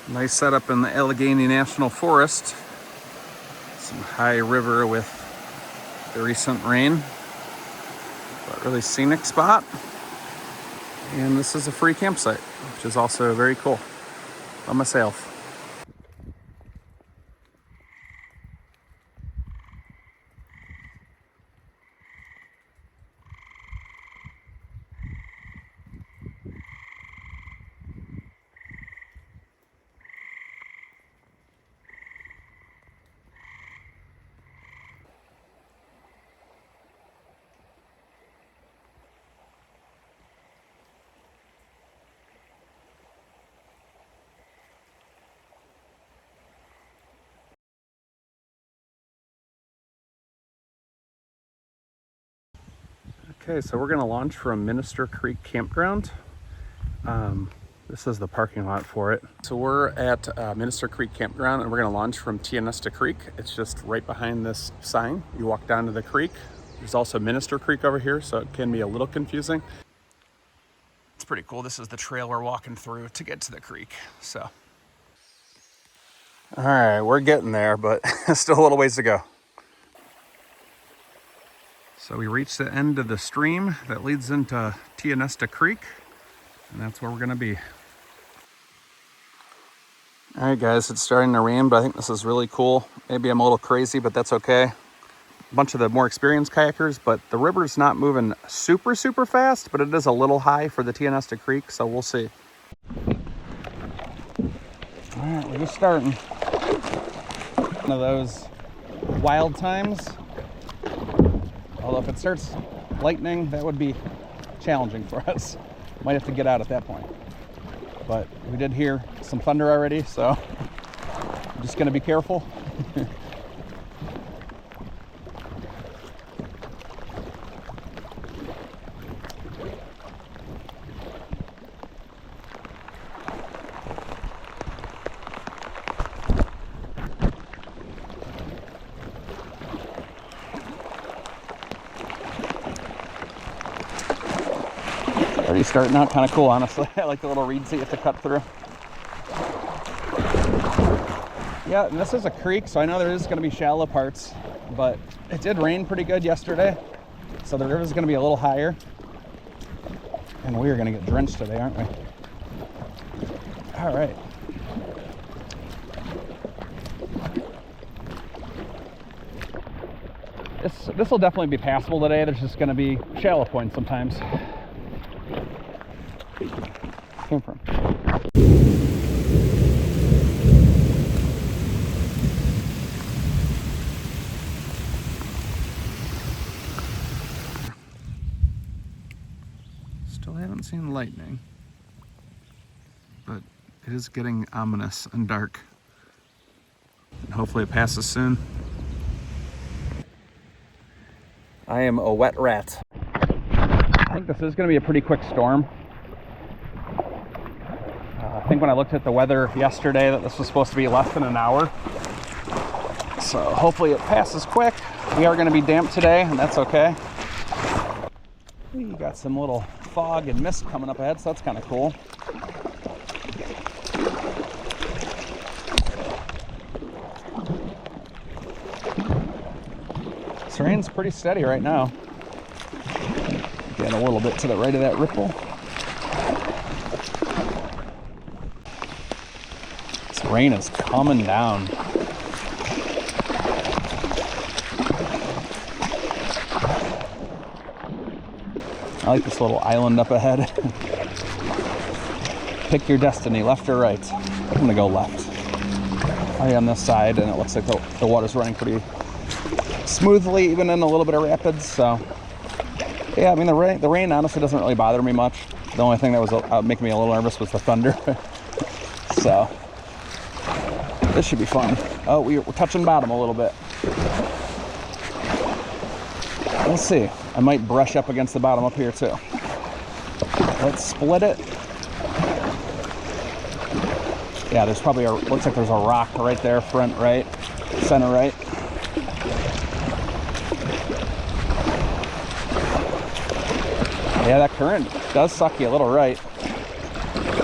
Nice setup in the Allegheny National Forest. Some high river with the recent rain, but really scenic spot. And this is a free campsite, which is also very cool by myself. Okay, so we're gonna launch from Tionesta Creek Campground. This is the parking lot for it. So we're at Tionesta Creek Campground, and we're gonna launch from Tionesta Creek. It's just right behind this sign. You walk down to the creek. There's also Tionesta Creek over here, so it can be a little confusing. It's pretty cool. This is the trail we're walking through to get to the creek, so. All right, we're getting there, but still a little ways to go. So we reached the end of the stream that leads into Tionesta Creek, and that's where we're gonna be. All right, guys, it's starting to rain, but I think this is really cool. Maybe I'm a little crazy, but that's okay. A bunch of the more experienced kayakers, but the river's not moving super fast, but it is a little high for the Tionesta Creek, so we'll see. All right, we're just starting. One of those wild times. Although if it starts lightning, that would be challenging for us. Might have to get out at that point. But we did hear some thunder already, so I'm just gonna be careful. Already starting out kind of cool, honestly. I like the little reeds that you have to cut through. Yeah, and this is a creek, so I know there is going to be shallow parts, but it did rain pretty good yesterday, so the river is going to be a little higher. And we are going to get drenched today, aren't we? All right. This will definitely be passable today. There's just going to be shallow points sometimes. Came from. Still haven't seen lightning, but it is getting ominous and dark. And hopefully it passes soon. I am a wet rat. I think this is going to be a pretty quick storm. I think when I looked at the weather yesterday that this was supposed to be less than an hour. So hopefully it passes quick. We are going to be damp today, and that's okay. We got some little fog and mist coming up ahead, so that's kind of cool. This rain's pretty steady right now. Getting a little bit to the right of that ripple. This rain is coming down. I like this little island up ahead. Pick your destiny, left or right. I'm gonna go left. I'm on this side, and it looks like the water's running pretty smoothly, even in a little bit of rapids. So yeah, I mean the rain honestly doesn't really bother me much. The only thing that was making me a little nervous was the thunder. So this should be fun. Oh, we're touching bottom a little bit. We'll see. I might brush up against the bottom up here too. Let's split it. Yeah, there's probably looks like there's a rock right there, front right, center right. Yeah, that current does suck you a little right.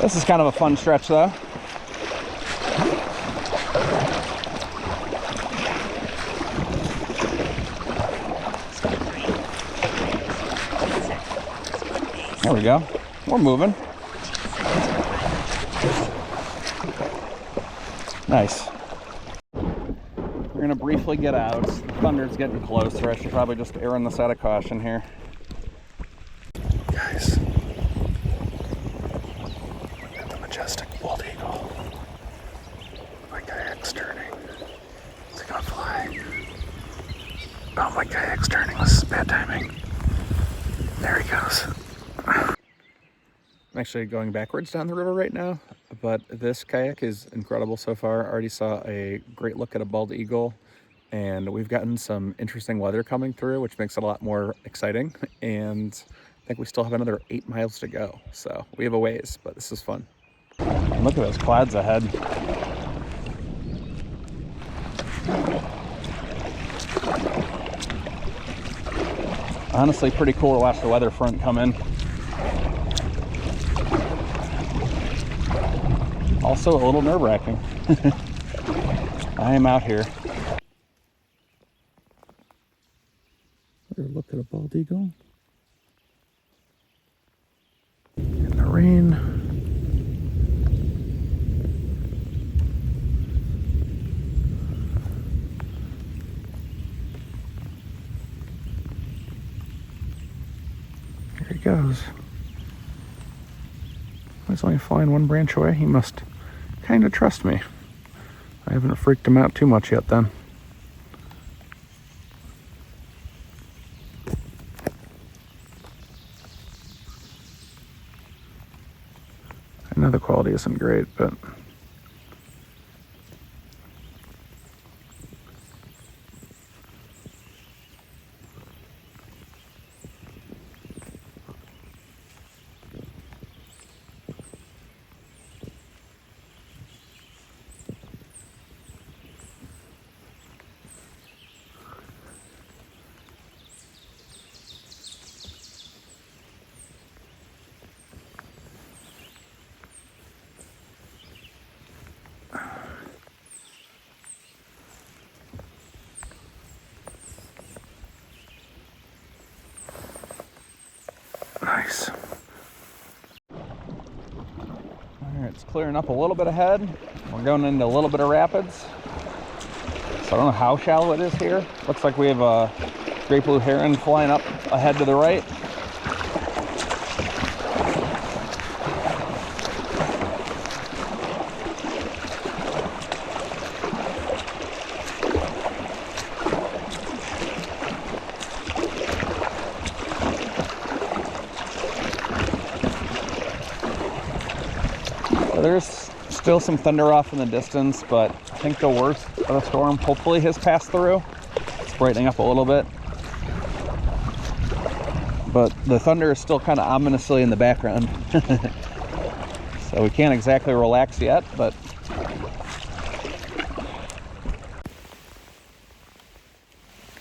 This is kind of a fun stretch though. There we go. We're moving. Nice. We're gonna briefly get out. The thunder's getting closer. I should probably just err on the side of caution here. Guys, look at the majestic bald eagle. My kayak's turning. Is it gonna fly? Oh, my kayak's turning. This is bad timing. There he goes. I'm actually going backwards down the river right now, but this kayak is incredible so far. I already saw a great look at a bald eagle, and we've gotten some interesting weather coming through, which makes it a lot more exciting. And I think we still have another 8 miles to go, so we have a ways, but this is fun. Look at those clouds ahead. Honestly, pretty cool to watch the weather front come in. Also a little nerve-wracking. I am out here. Look at a bald eagle. In the rain. Here he goes. He's only flying one branch away. He must kind of trust me. I haven't freaked him out too much yet then. I know the quality isn't great, but nice. Alright, it's clearing up a little bit ahead. We're going into a little bit of rapids. So I don't know how shallow it is here. Looks like we have a great blue heron flying up ahead to the right. There's still some thunder off in the distance, but I think the worst of the storm hopefully has passed through. It's brightening up a little bit. But the thunder is still kind of ominously in the background. So we can't exactly relax yet, but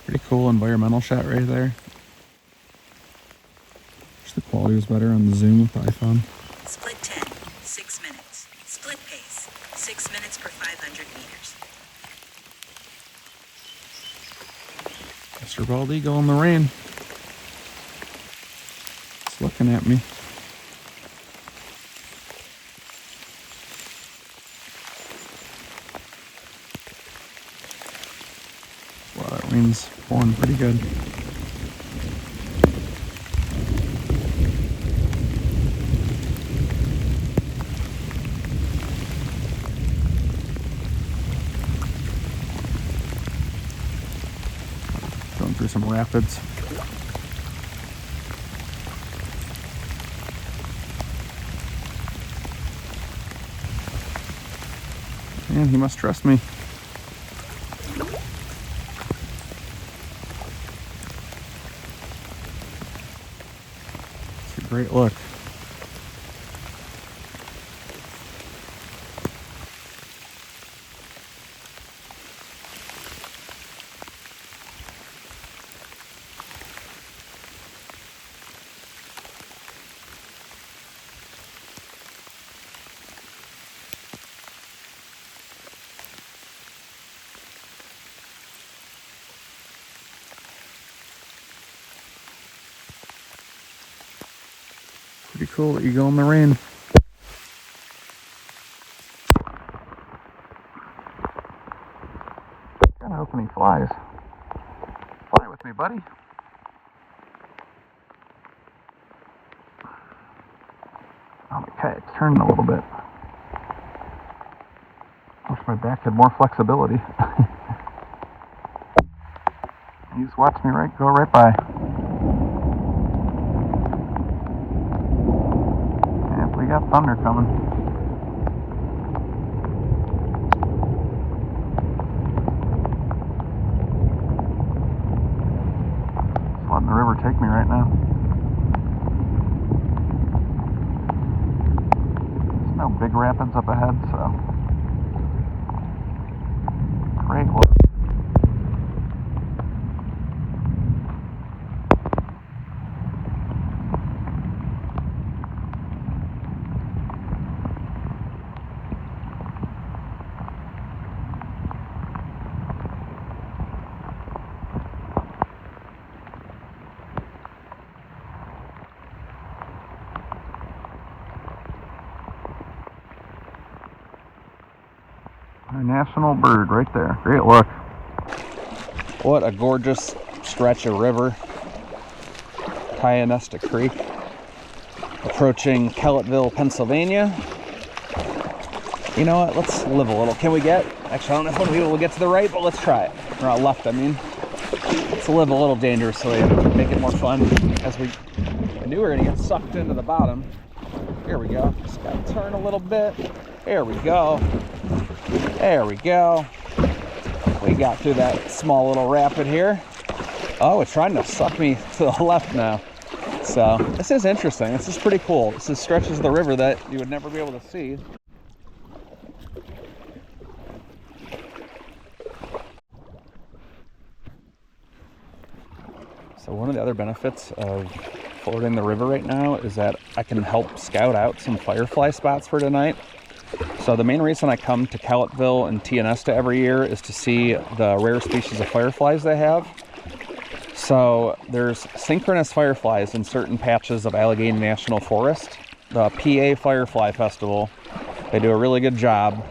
pretty cool environmental shot right there. Wish the quality was better on the zoom with the iPhone. Split 10, 6 minutes. Split pace, 6 minutes per 500 meters. Mr. Bald Eagle in the rain. It's looking at me. Wow, that rain's pouring pretty good. Going through some rapids. Man, he must trust me. It's a great look. Pretty cool that you go in the rain. Kinda hoping he flies. Fly with me, buddy. Oh, my kayak's turning a little bit. Wish my back had more flexibility. You just watch me go right by. Yep, we got thunder coming. Just letting the river take me right now. There's no big rapids up ahead, so great look. Our national bird right there. Great look. What a gorgeous stretch of river. Tionesta Creek. Approaching Kellettville, Pennsylvania. You know what? Let's live a little. Can we get? Actually, I don't know if we'll be able to get to the right, but let's try it. Or left, I mean. Let's live a little dangerously and make it more fun. As I knew we were going to get sucked into the bottom. Here we go. Just got to turn a little bit. There we go. There we go. We got through that small little rapid here. Oh, it's trying to suck me to the left now. So this is interesting. This is pretty cool. This is stretches of the river that you would never be able to see. So one of the other benefits of fording the river right now is that I can help scout out some firefly spots for tonight. So the main reason I come to Kellettville and Tionesta every year is to see the rare species of fireflies they have. So there's synchronous fireflies in certain patches of Allegheny National Forest. The PA Firefly Festival, they do a really good job.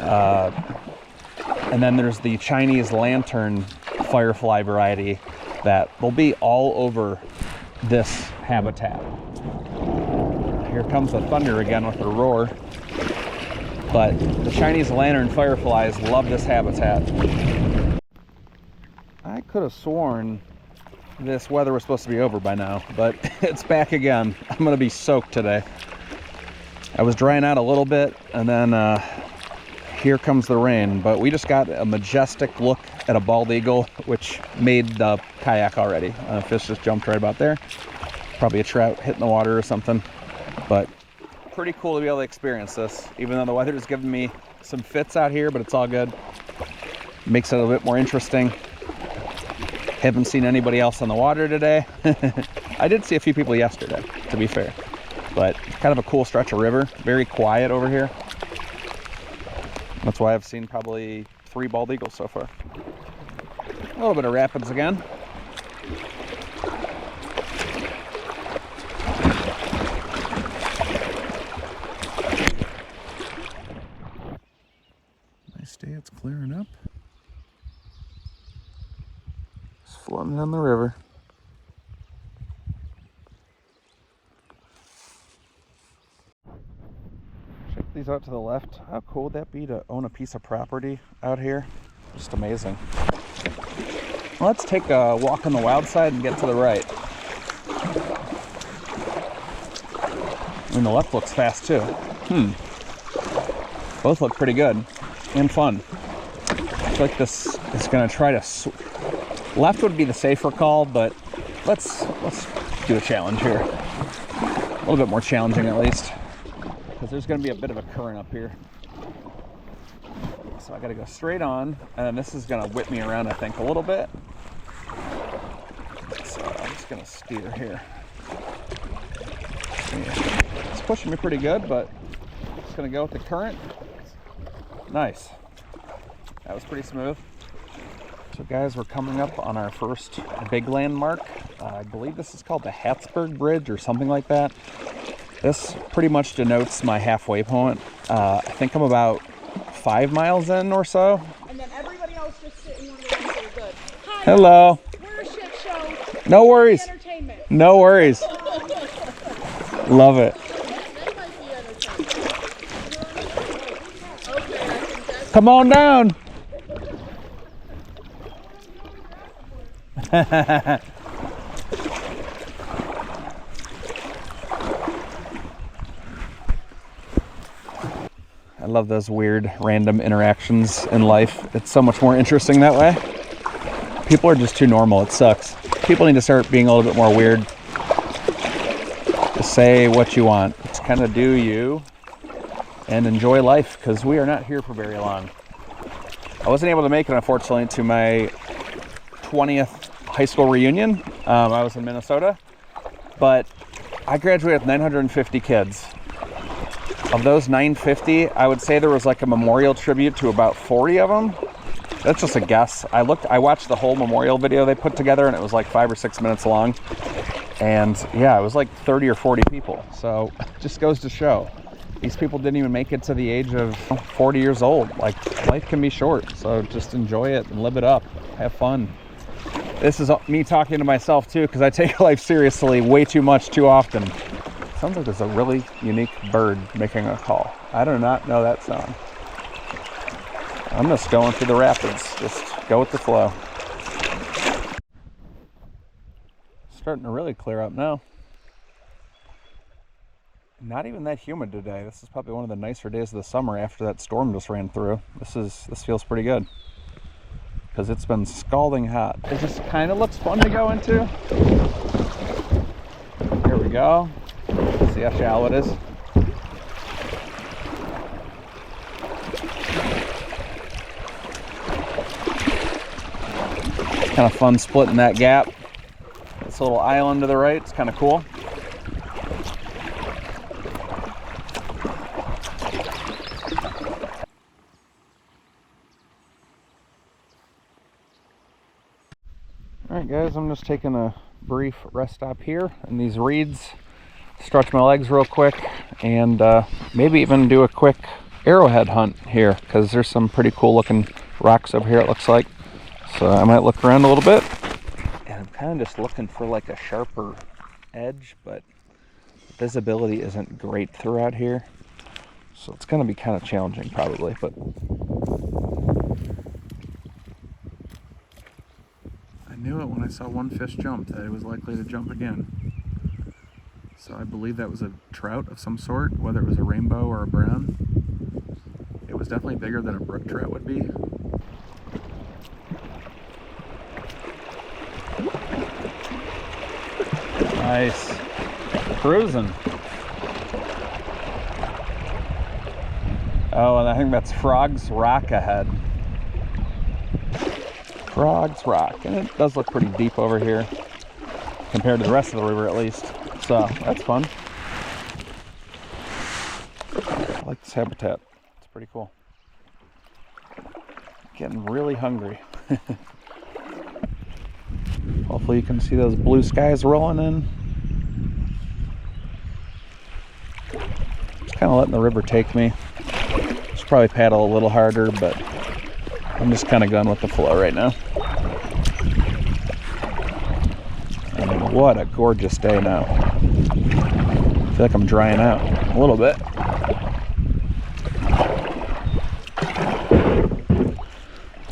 And then there's the Chinese lantern firefly variety that will be all over this habitat. Here comes the thunder again with a roar. But the Chinese lantern fireflies love this habitat. I could have sworn this weather was supposed to be over by now, but it's back again. I'm going to be soaked today. I was drying out a little bit, and then here comes the rain. But we just got a majestic look at a bald eagle, which made the kayak already. A fish just jumped right about there. Probably a trout hitting the water or something. But pretty cool to be able to experience this, even though the weather is giving me some fits out here, but it's all good. Makes it a bit more interesting. Haven't seen anybody else on the water today. I did see a few people yesterday, to be fair, but kind of a cool stretch of river. Very quiet over here. That's why I've seen probably 3 bald eagles so far. A little bit of rapids again. Day it's clearing up. Just floating down the river. Check these out to the left. How cool would that be to own a piece of property out here? Just amazing. Let's take a walk on the wild side and get to the right. I mean, the left looks fast too. Both look pretty good. And fun. I feel like this is going to try to... Left would be the safer call, but let's do a challenge here. A little bit more challenging at least. Because there's going to be a bit of a current up here. So I got to go straight on, and then this is going to whip me around, I think, a little bit. So I'm just going to steer here. Yeah. It's pushing me pretty good, but I'm just going to go with the current. Nice. That was pretty smooth. So guys, we're coming up on our first big landmark. I believe this is called the Hattsburg Bridge or something like that. This pretty much denotes my halfway point. I think I'm about 5 miles in or so. And then everybody else just sit in one of the ones that are good. Hi, Hello. we're a shit show. No worries. Entertainment. No worries. Love it. Come on down. I love those weird random interactions in life. It's so much more interesting that way. People are just too normal. It sucks. People need to start being a little bit more weird. Just say what you want. Just kind of do you and enjoy life, because we are not here for very long. I wasn't able to make it, unfortunately, to my 20th high school reunion. I was in Minnesota, but I graduated with 950 kids. Of those 950, I would say there was like a memorial tribute to about 40 of them. That's just a guess. I watched the whole memorial video they put together, and it was like 5 or 6 minutes long. And yeah, it was like 30 or 40 people. So it just goes to show, these people didn't even make it to the age of 40 years old. Like, life can be short, so just enjoy it and live it up. Have fun. This is me talking to myself too, because I take life seriously way too much too often. Sounds like there's a really unique bird making a call. I do not know that sound. I'm just going through the rapids. Just go with the flow. Starting to really clear up now. Not even that humid today. This is probably one of the nicer days of the summer after that storm just ran through. This feels pretty good, because it's been scalding hot. It just kind of looks fun to go into. Here we go. See how shallow it is. Kind of fun splitting that gap. This little island to the right, it's kind of cool. Alright guys, I'm just taking a brief rest stop here in these reeds. Stretch my legs real quick, and maybe even do a quick arrowhead hunt here, because there's some pretty cool looking rocks over here, it looks like. So I might look around a little bit. And I'm kind of just looking for like a sharper edge, but visibility isn't great throughout here. So it's going to be kind of challenging probably, but I knew it when I saw one fish jump that it was likely to jump again. So I believe that was a trout of some sort, whether it was a rainbow or a brown. It was definitely bigger than a brook trout would be. Nice. Cruising. Oh, and I think that's Frog's Rock ahead. Frog's Rock. And it does look pretty deep over here, compared to the rest of the river at least. So that's fun. I like this habitat. It's pretty cool. Getting really hungry. Hopefully you can see those blue skies rolling in. Just kind of letting the river take me. Should probably paddle a little harder, but I'm just kind of going with the flow right now. And what a gorgeous day now. I feel like I'm drying out a little bit.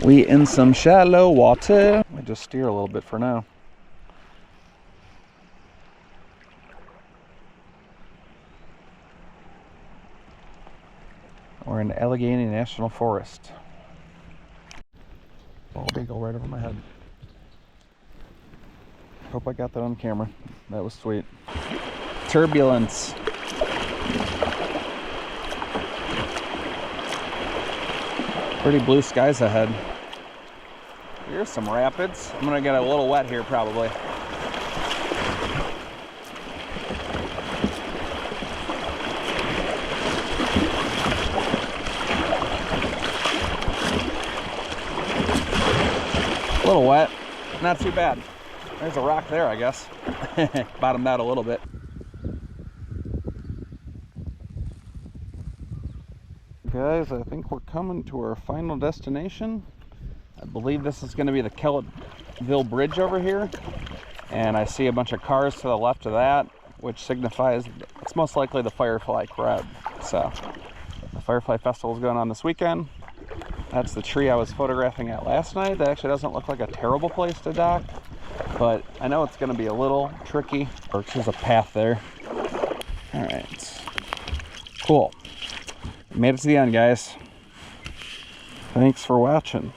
We in some shallow water. I just steer a little bit for now. We're in Allegheny National Forest. Bald eagle right over my head. Hope I got that on camera. That was sweet. Turbulence. Pretty blue skies ahead. Here's some rapids. I'm gonna get a little wet here probably. A little wet, not too bad. There's a rock there, I guess. Bottomed out a little bit. Guys, I think we're coming to our final destination. I believe this is going to be the Kellettville Bridge over here. And I see a bunch of cars to the left of that, which signifies it's most likely the Firefly crowd. So, the Firefly Festival is going on this weekend. That's the tree I was photographing at last night. That actually doesn't look like a terrible place to dock, but I know it's going to be a little tricky. There's a path there. All right. Cool. Made it to the end, guys. Thanks for watching.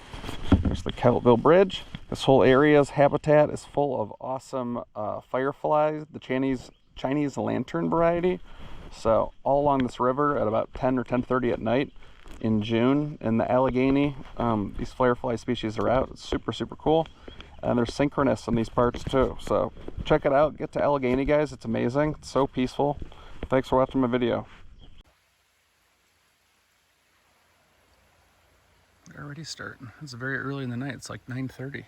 There's the Kellettville Bridge. This whole area's habitat is full of awesome fireflies, the Chinese lantern variety. So all along this river at about 10 or 10:30 at night in June in the Allegheny, these firefly species are out. It's super, super cool. And they're synchronous in these parts too. So check it out. Get to Allegheny, guys. It's amazing. It's so peaceful. Thanks for watching my video. Already starting. It's very early in the night. It's like 9:30.